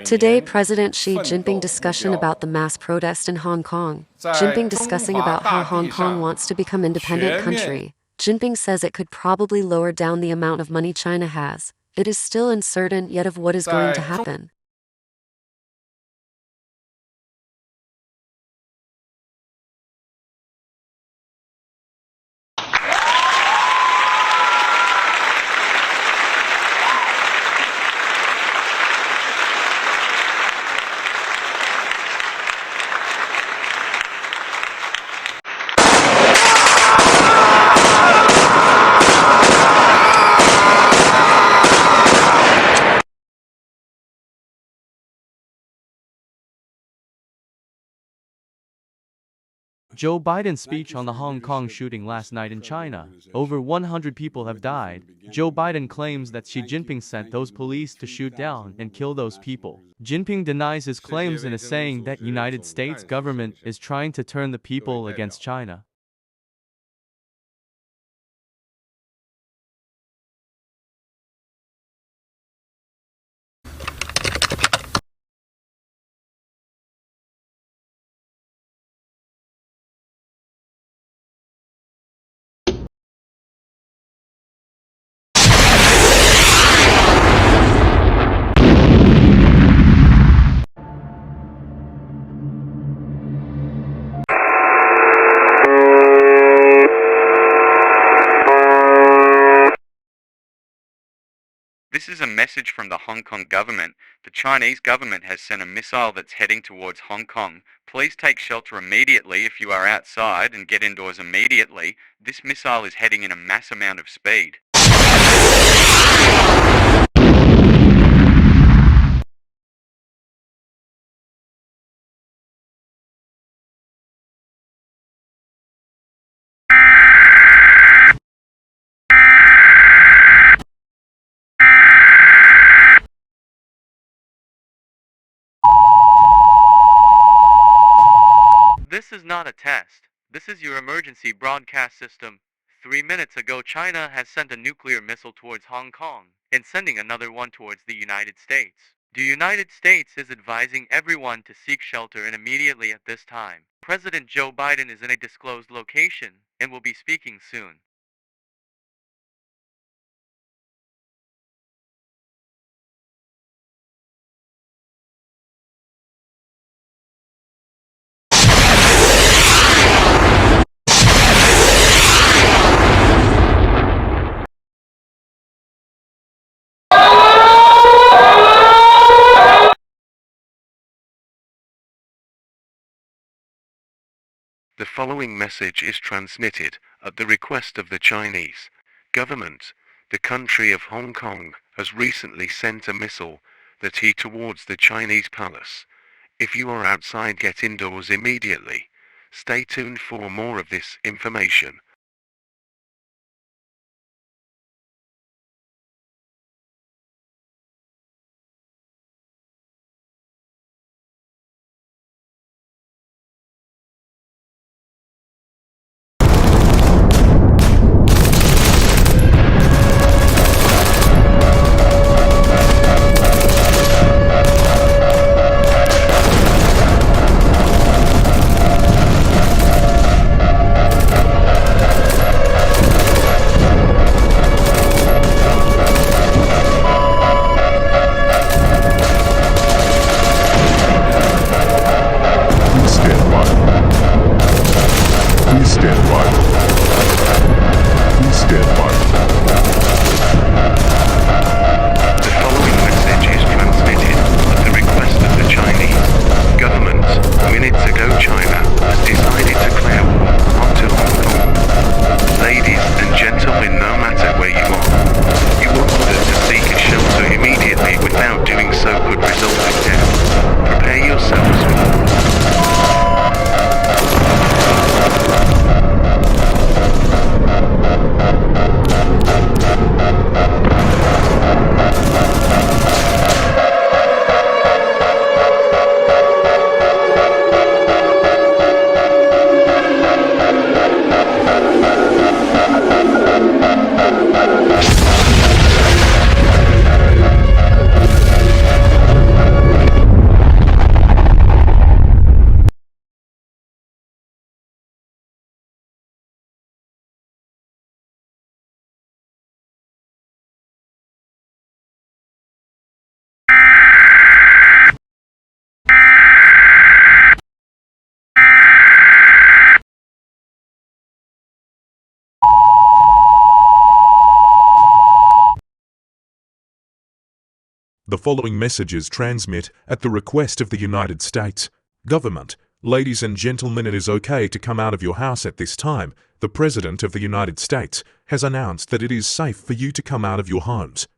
Today, President Xi Jinping discussion about the mass protest in Hong Kong. Jinping discussing about how Hong Kong wants to become independent country. Jinping says it could probably lower down the amount of money China has. It is still uncertain yet of what is going to happen. Joe Biden's speech on the Hong Kong shooting last night in China. Over 100 people have died. Joe Biden claims that Xi Jinping sent those police to shoot down and kill those people. Jinping denies his claims and is saying that United States government is trying to turn the people against China. This is a message from the Hong Kong government. The Chinese government has sent a missile that's heading towards Hong Kong. Please take shelter immediately if you are outside and get indoors immediately. This missile is heading in a mass amount of speed. This is not a test. This is your emergency broadcast system. 3 minutes ago, China has sent a nuclear missile towards Hong Kong and sending another one towards the United States. The United States is advising everyone to seek shelter and immediately at this time. President Joe Biden is in a disclosed location and will be speaking soon. The following message is transmitted at the request of the Chinese government. The country of Hong Kong has recently sent a missile that hit towards the Chinese palace. If you are outside, get indoors immediately. Stay tuned for more of this information. following messages transmit at the request of the United States government. Ladies and gentlemen, it is okay to come out of your house at this time. The President of the United States has announced that it is safe for you to come out of your homes.